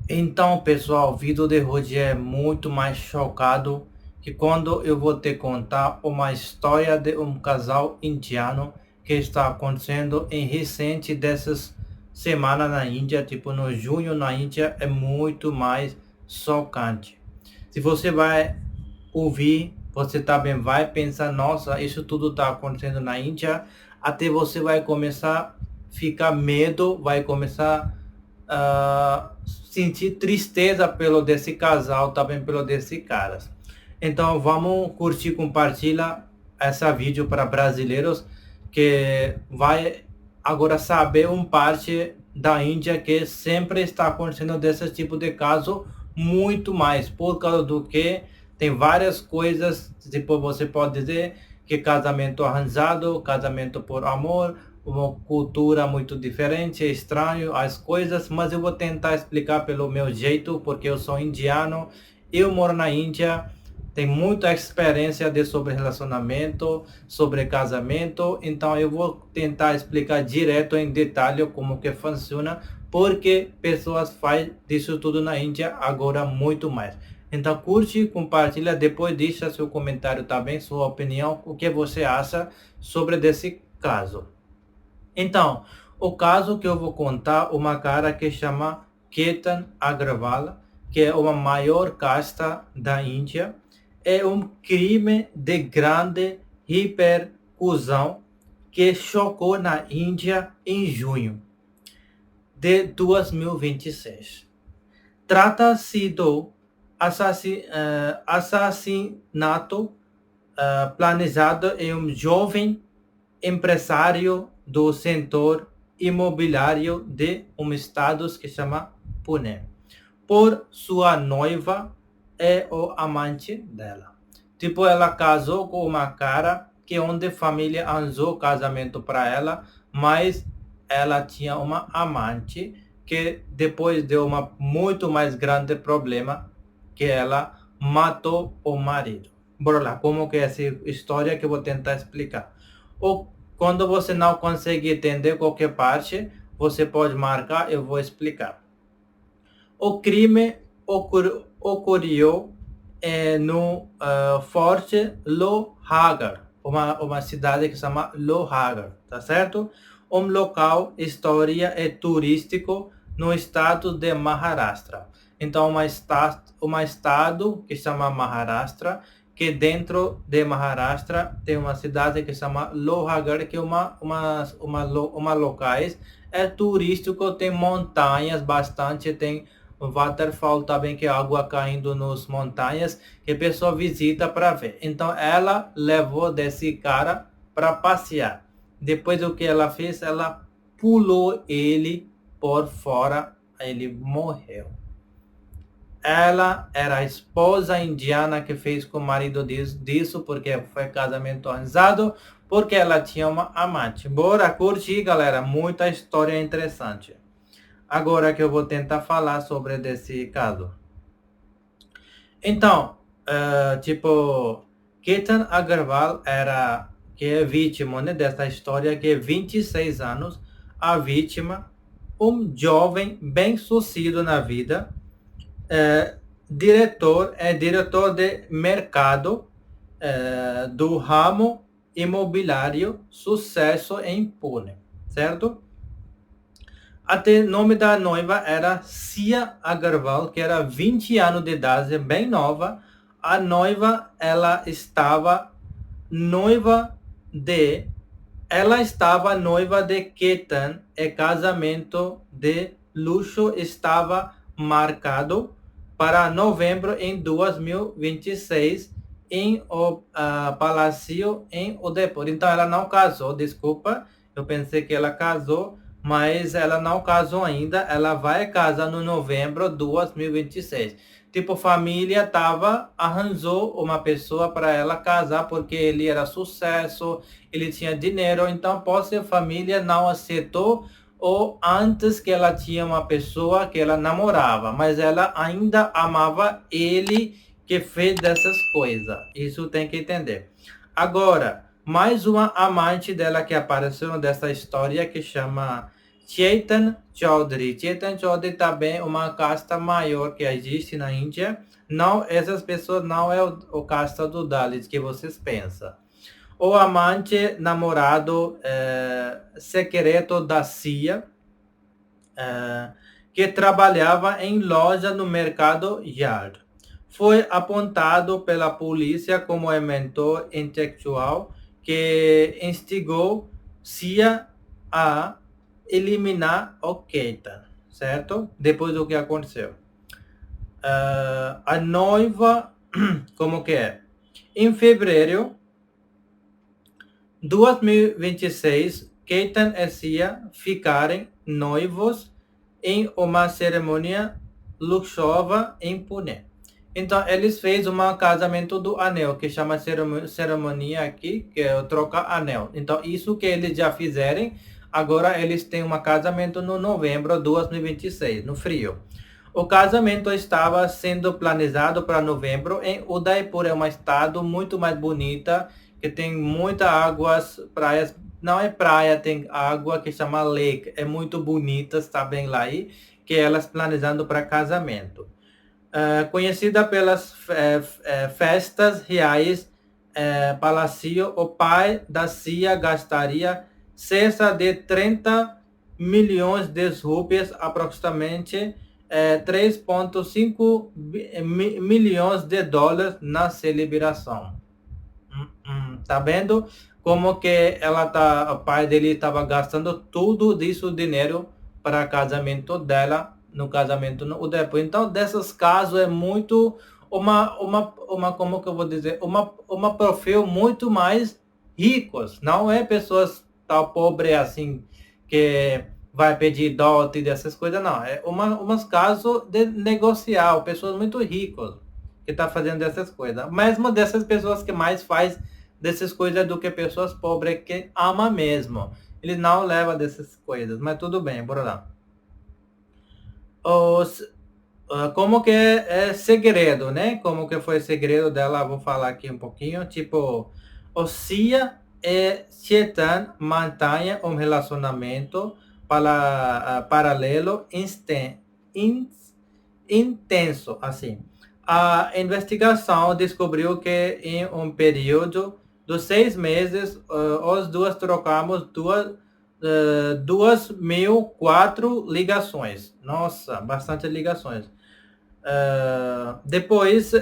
Então, pessoal, o vídeo de hoje é muito mais chocado que quando eu vou te contar uma história de um casal indiano que está acontecendo em recente dessas semanas na Índia, tipo no junho na Índia, é muito mais chocante. Se você vai ouvir, você também vai pensar, nossa, isso tudo está acontecendo na Índia, até você vai começar a ficar medo, vai começar sentir tristeza pelo desse casal, também pelo desse caras. Então vamos curtir, compartilhar essa vídeo para brasileiros que vai agora saber um parte da Índia que sempre está acontecendo desse tipo de caso muito mais por causa do que tem várias coisas, tipo você pode dizer que casamento arranjado, casamento por amor, uma cultura muito diferente, é estranho as coisas, mas eu vou tentar explicar pelo meu jeito, porque eu sou indiano, eu moro na Índia, tenho muita experiência de sobre relacionamento, sobre casamento, então eu vou tentar explicar direto em detalhe como que funciona, porque pessoas fazem disso tudo na Índia agora muito mais. Então curte, compartilha, depois deixa seu comentário também, sua opinião, o que você acha sobre desse caso. Então, o caso que eu vou contar, uma cara que chama Ketan Agrawal, que é uma maior casta da Índia, é um crime de grande repercussão que chocou na Índia em junho de 2026. Trata-se do assassinato planejado em um jovem empresário do setor imobiliário de um estado que chama Pune, por sua noiva e o amante dela. Tipo, ela casou com uma cara que onde a família arranjou casamento para ela, mas ela tinha uma amante que depois deu uma muito mais grande problema, que ela matou o marido. Bora lá, como que é essa história que eu vou tentar explicar. Ou quando você não consegue entender qualquer parte, você pode marcar, eu vou explicar. O crime ocorreu no Forte Lohgarh, uma cidade que se chama Lohgarh, tá certo? Um local história e turístico no estado de Maharashtra. Então, uma estado que se chama Maharashtra, que dentro de Maharashtra tem uma cidade que se chama Lohgarh, que é uma locais é turístico, tem montanhas bastante, tem waterfall também, que é água caindo nas montanhas, que a pessoa visita para ver. Então ela levou desse cara para passear. Depois o que ela fez? Ela pulou ele por fora, ele morreu. Ela era a esposa indiana que fez com o marido disso, porque foi casamento arranjado, porque ela tinha uma amante. Bora curtir, galera, muita história interessante. Agora que eu vou tentar falar sobre esse caso. Então, tipo, Ketan Agarwal era, que é vítima, né, dessa história, que é 26 anos, a vítima, um jovem bem-sucedido na vida, diretor de mercado do ramo imobiliário, sucesso em Pune, certo? Até o nome da noiva era Sia Agarwal, que era 20 anos de idade, bem nova. A noiva, noiva de, ela estava noiva de Ketan, e casamento de luxo estava marcado para novembro em 2026 em o palácio em Udaipur. Então ela não casou, desculpa, eu pensei que ela casou, mas ela não casou ainda, ela vai casar no novembro de 2026. Tipo, família arranjou uma pessoa para ela casar porque ele era sucesso, ele tinha dinheiro, então pode ser família não aceitou, ou antes que ela tinha uma pessoa que ela namorava, mas ela ainda amava ele que fez dessas coisas. Isso tem que entender. Agora, mais uma amante dela que apareceu nessa história que chama Chetan Chaudhary. Chetan Chaudhary também é uma casta maior que existe na Índia. Não, essas pessoas não é o casta do Dalit que vocês pensam. O amante namorado secreto da CIA, que trabalhava em loja no mercado Yard. Foi apontado pela polícia como o mentor intelectual que instigou CIA a eliminar o Keita, certo? Depois do que aconteceu. A noiva, como que é? Em fevereiro de 2026, Ketan e Sia ficarem noivos em uma cerimônia luxuosa em Pune. Então, eles fez um casamento do anel, que chama cerimônia aqui, que é o troca anel. Então, isso que eles já fizeram, agora eles têm um casamento no novembro de 2026, no frio. O casamento estava sendo planejado para novembro em Udaipur, é um estado muito mais bonita, que tem muitas águas, praias, não é praia, tem água que chama lake, é muito bonita, está bem lá aí, que elas planejando para casamento. Conhecida pelas festas reais Palácio, o pai da Cia gastaria cerca de 30 milhões de rupias, aproximadamente 3,5 milhões de dólares na celebração. Tá vendo como que o pai dele estava gastando tudo disso dinheiro para casamento dela, no casamento no depois. Então, desses casos é muito como que eu vou dizer, uma perfil muito mais ricos, não é pessoas tão pobres assim que vai pedir dote dessas coisas, não. É umas casos de negociar, pessoas muito ricas que tá fazendo dessas coisas. Mesmo dessas pessoas que mais faz dessas coisas do que pessoas pobres que ama mesmo. Ele não leva dessas coisas, mas tudo bem, bora lá. Como que é segredo, né? Como que foi segredo dela, vou falar aqui um pouquinho. Tipo, o Sia e Chetan mantêm um relacionamento paralelo intenso, assim. A investigação descobriu que em um período de 6 meses, os dois trocamos 2.004 ligações. Nossa, bastante ligações. Depois,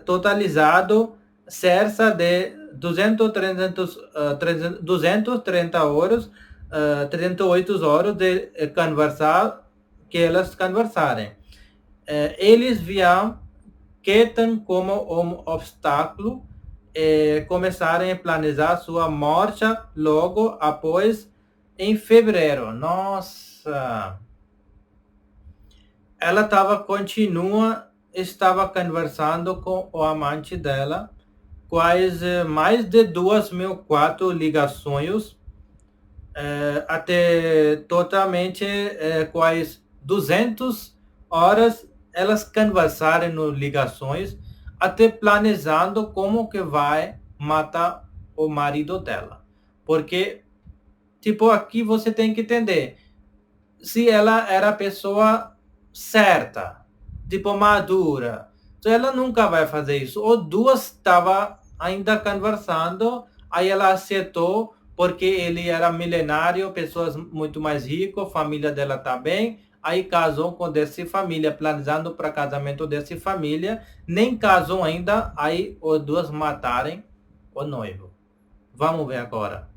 totalizado cerca de 230 horas, 38 horas de conversar, que elas conversarem. Eles viam Ketan como um obstáculo e começaram a planejar sua morte logo após, em fevereiro. Nossa! Ela estava conversando com o amante dela, quase mais de 2.004 ligações, até totalmente quase 200 horas elas conversaram no ligações, até planejando como que vai matar o marido dela. Porque, tipo, aqui você tem que entender, se ela era a pessoa certa, tipo, madura, então ela nunca vai fazer isso. Ou duas estava ainda conversando, aí ela aceitou, porque ele era milenário, pessoas muito mais ricas, família dela tá bem, aí casou com dessa família, planejando para casamento dessa família, nem casou ainda, aí os duas matarem o noivo. Vamos ver agora.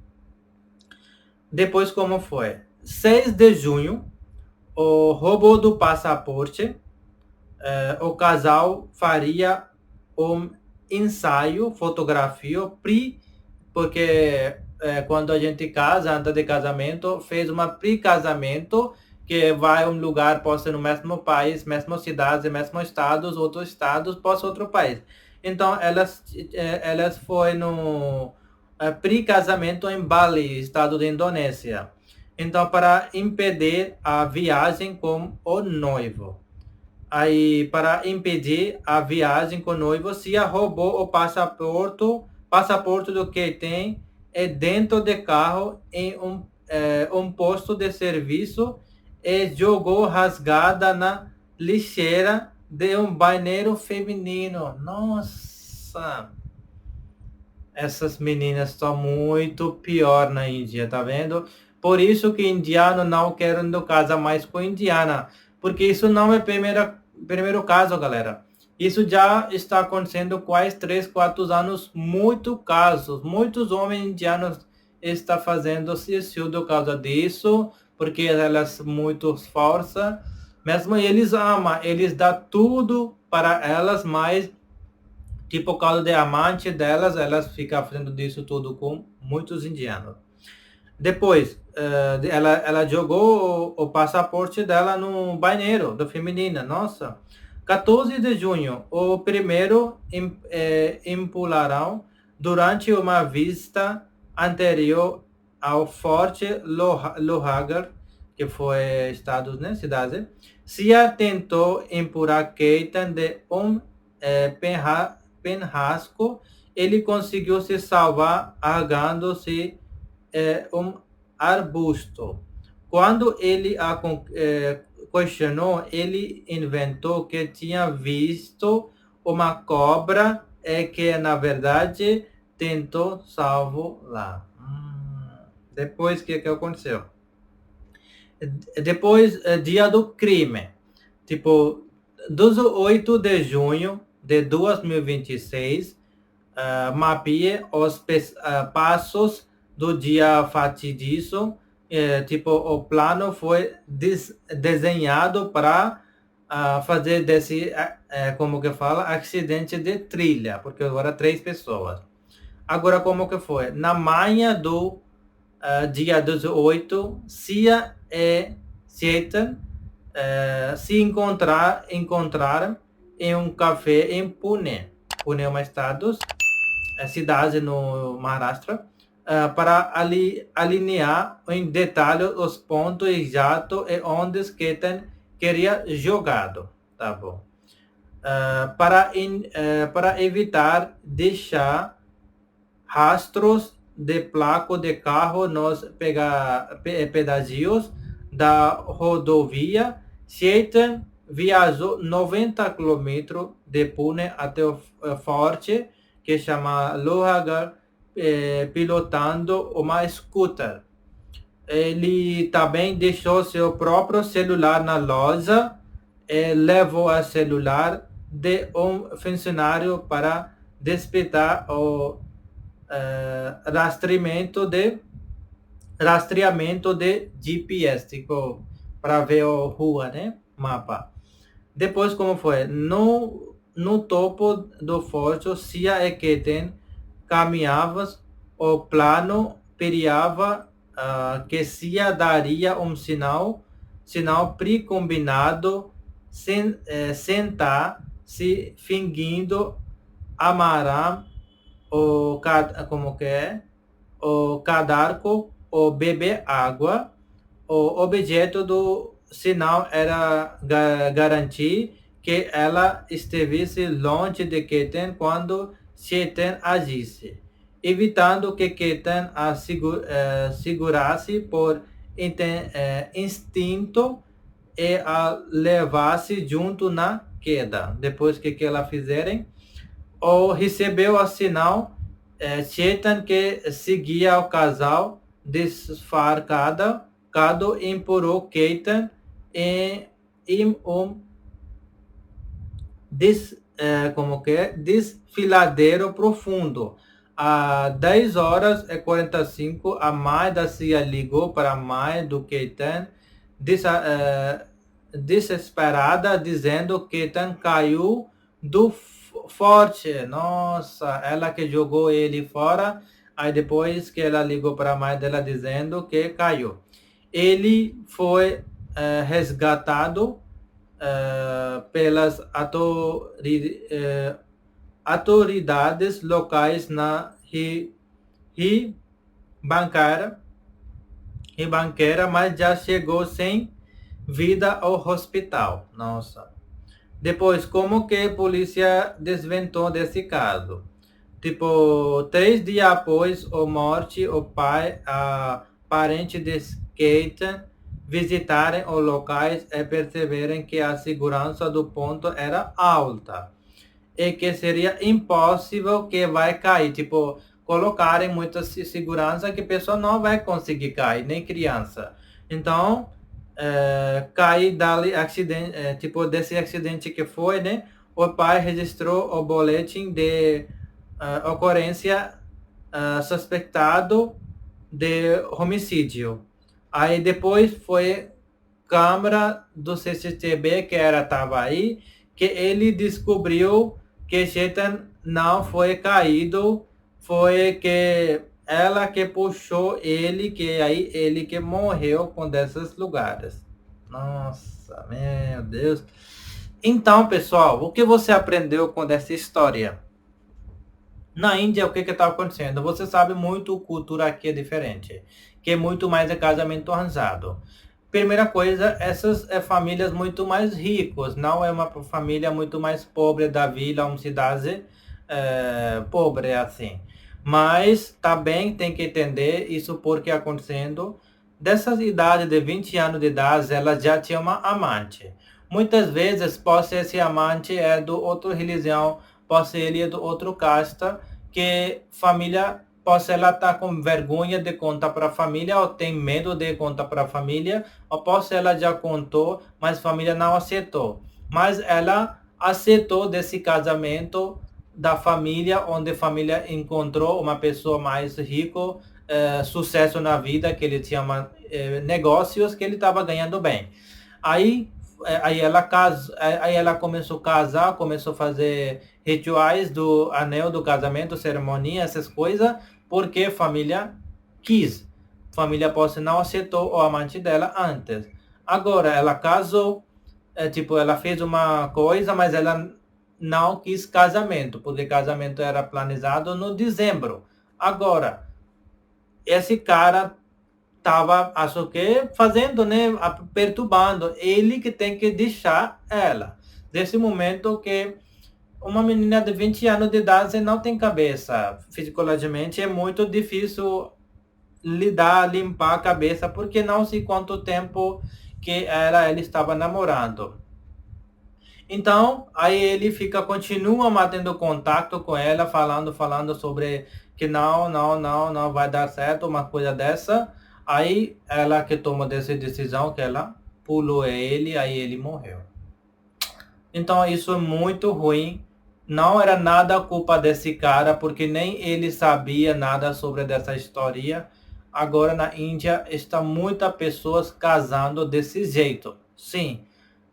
Depois como foi? 6 de junho, o roubo do passaporte, o casal faria um ensaio, fotografia, porque quando a gente casa, antes de casamento, fez uma pré-casamento, que vai a um lugar, pode ser no mesmo país, mesma cidade, mesmo estados, outros estados, pode ser outro país. Então, elas foi no pré-casamento em Bali, estado de Indonésia. Então, para impedir a viagem com o noivo. Aí, para impedir a viagem com o noivo, se roubou o passaporte do que tem dentro do carro um posto de serviço e jogou rasgada na lixeira de um banheiro feminino. Nossa! Essas meninas estão muito pior na Índia, tá vendo? Por isso que indiano não querem casar mais com indiana. Porque isso não é primeiro caso, galera. Isso já está acontecendo quase 3, 4 anos. Muitos casos. Muitos homens indianos estão fazendo suicídio por causa disso. Porque elas muito força. Mesmo eles amam. Eles dão tudo para elas, mas tipo, por causa de amante delas, elas ficam fazendo disso tudo com muitos indianos. Depois, ela jogou o passaporte dela no banheiro do feminino. Nossa. 14 de junho, o primeiro empularão durante uma vista anterior ao Forte Lohagar, que foi estado, né, cidade. Sia tentou empurrar Keita de um penhasco. Ele conseguiu se salvar agarrando-se um arbusto. Quando ele a questionou, ele inventou que tinha visto uma cobra e que, na verdade, tentou salvo lá. Depois, o que aconteceu? Depois, dia do crime. Tipo, 8 de junho de 2026, mapeie os passos do dia fatídico. Tipo, o plano foi desenhado para fazer desse, como que fala, acidente de trilha, porque agora 3 pessoas. Agora, como que foi? Na manhã do dia 18, Sia e Seitan se encontraram em um café em Pune. Pune é uma cidade no Maharashtra, para alinhar em detalhe os pontos exatos e onde Ketan queria jogado. Tá bom. Para evitar deixar rastros de placa de carro nos pedágios da rodovia, Seitan viajou 90 km de Pune até o forte, que chama Lohagar, pilotando uma scooter. Ele também deixou seu próprio celular na loja e levou o celular de um funcionário para despertar o rastreamento de GPS, tipo, para ver a rua, né? Mapa. Depois, como foi? No topo do forte, Sia e Ketan caminhavam. O plano periava que Sia daria um sinal pré-combinado, sentar-se fingindo amarrar como que é? O cadarco, o beber água. O objeto do sinal era garantir que ela estivesse longe de Ketan quando Seitan agisse, evitando que Ketan a segurasse por instinto e a levasse junto na queda. Depois que ela fizerem, ou recebeu o sinal, Seitan, que seguia o casal disfarçado, empurrou Ketan em um desfiladeiro profundo. A 10 horas e 45, a mãe da Sia ligou para a mãe do Ketan, desesperada, dizendo que Ketan caiu do forte. Nossa, ela que jogou ele fora. Aí depois que ela ligou para a mãe dela dizendo que caiu. Ele foi resgatado pelas autoridades locais na Ribanqueira, mas já chegou sem vida ao hospital. Nossa. Depois, como que a polícia desventou desse caso? Tipo, 3 dias após a morte, o pai parentes de Keita visitarem os locais e perceberem que a segurança do ponto era alta e que seria impossível que vai cair, tipo, colocarem muita segurança que a pessoa não vai conseguir cair, nem criança. Então, cai dali acidente, tipo, desse acidente que foi, né? O pai registrou o boletim de ocorrência suspeitado de homicídio. Aí depois foi câmera do CCTV que estava aí, que ele descobriu que Chetan não foi caído, foi que ela que puxou ele, que aí ele que morreu com desses lugares. Nossa, meu Deus. Então, pessoal, o que você aprendeu com essa história? Na Índia, o que está acontecendo? Você sabe muito, a cultura aqui é diferente, que é muito mais de casamento arranjado. Primeira coisa, essas famílias muito mais ricas, não é uma família muito mais pobre da vila, uma cidade pobre assim. Mas também tem que entender isso porque acontecendo. Dessas idades de 20 anos de idade, ela já tinha uma amante. Muitas vezes, pode ser esse amante é do outro religião, pode ser ele é do outro casta, que família possa ela estar com vergonha de contar para a família ou tem medo de contar para a família, ou possa ela já contou, mas a família não aceitou. Mas ela aceitou desse casamento da família, onde a família encontrou uma pessoa mais rica, sucesso na vida, que ele tinha negócios, que ele estava ganhando bem. Aí aí ela começou a casar, começou a fazer rituais do anel do casamento, cerimônia, essas coisas, porque a família quis. A família posse não aceitou o amante dela antes. Agora ela casou, tipo, ela fez uma coisa, mas ela não quis casamento, porque casamento era planejado no dezembro. Agora, esse cara tava, acho que, fazendo, né, perturbando. Ele que tem que deixar ela. Desse momento que uma menina de 20 anos de idade não tem cabeça. Fisiologicamente é muito difícil lidar, limpar a cabeça, porque não sei quanto tempo que ela estava namorando. Então, aí ele continua mantendo contato com ela, falando sobre que não vai dar certo uma coisa dessa. Aí ela que toma essa decisão, que ela pulou ele, aí ele morreu. Então isso é muito ruim. Não era nada culpa desse cara, porque nem ele sabia nada sobre dessa história. Agora na Índia está muitas pessoas casando desse jeito. Sim.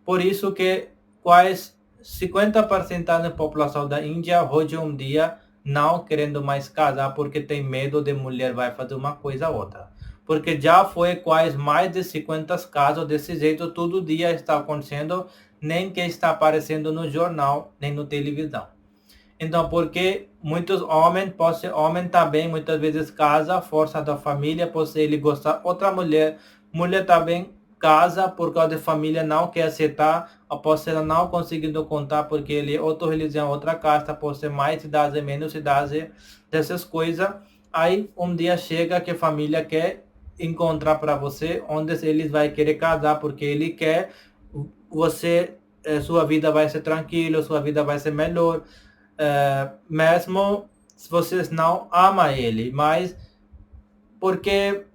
Por isso que quase 50% da população da Índia hoje um dia não querendo mais casar porque tem medo de mulher vai fazer uma coisa ou outra. Porque já foi quase mais de 50 casos desse jeito, todo dia está acontecendo, nem que está aparecendo no jornal, nem no televisão. Então, porque muitos homens, homem também muitas vezes casa, força da família, pode ele gostar outra mulher, mulher também casa por causa da família não quer aceitar, após ser não conseguindo contar porque ele é outra religião, outra casta, pode ser mais idade, menos idade, dessas coisas. Aí um dia chega que a família quer encontrar para você, onde eles vai querer casar, porque ele quer você, sua vida vai ser tranquila, sua vida vai ser melhor, mesmo se vocês não amam ele, mas porque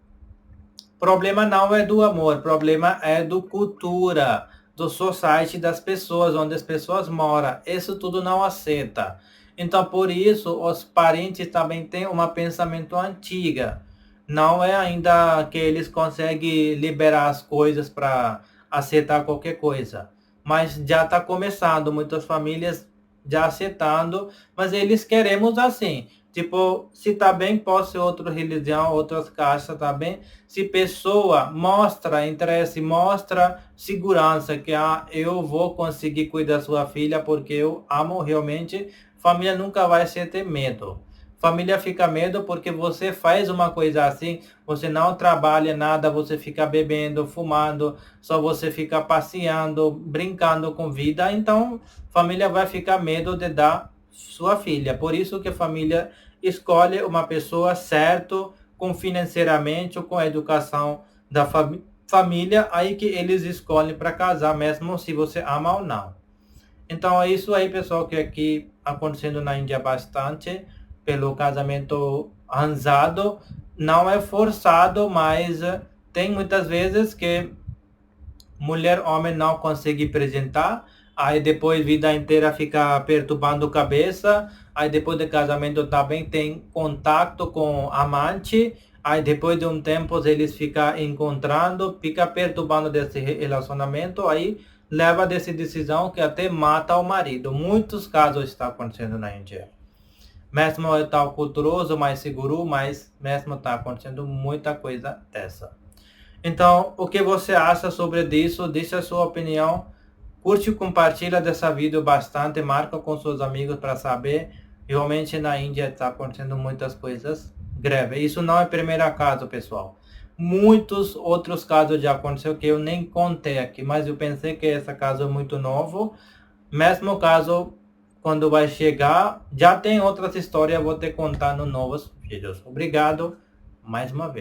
problema não é do amor, problema é do cultura, do society das pessoas, onde as pessoas moram. Isso tudo não aceita. Então, por isso, os parentes também têm um pensamento antiga. Não é ainda que eles conseguem liberar as coisas para aceitar qualquer coisa. Mas já está começando, muitas famílias já aceitando, mas eles queremos assim. Tipo, se tá bem, pode ser outra religião, outras castas, tá bem? Se pessoa mostra interesse, mostra segurança, que eu vou conseguir cuidar da sua filha porque eu amo realmente, família nunca vai ter medo. Família fica medo porque você faz uma coisa assim, você não trabalha nada, você fica bebendo, fumando, só você fica passeando, brincando com vida, então família vai ficar medo de dar sua filha. Por isso que a família escolhe uma pessoa certo, com financeiramente ou com a educação da família, aí que eles escolhem para casar, mesmo se você ama ou não. Então é isso aí, pessoal, que aqui acontecendo na Índia bastante, pelo casamento arranjado. Não é forçado, mas tem muitas vezes que mulher, homem não consegue apresentar, aí depois vida inteira fica perturbando a cabeça, aí depois do casamento também tem contato com amante, aí depois de um tempo eles ficam encontrando, fica perturbando desse relacionamento, aí leva dessa decisão que até mata o marido. Muitos casos está acontecendo na Índia. Mesmo é tão culturoso, mais seguro, mas mesmo está acontecendo muita coisa dessa. Então, o que você acha sobre isso? Deixa a sua opinião. Curte e compartilha dessa vídeo bastante. Marca com seus amigos para saber. Realmente na Índia está acontecendo muitas coisas graves. Isso não é o primeiro caso, pessoal. Muitos outros casos já aconteceu que eu nem contei aqui. Mas eu pensei que esse caso é muito novo. Mesmo caso, quando vai chegar, já tem outras histórias. Eu vou te contar nos novos vídeos. Obrigado mais uma vez.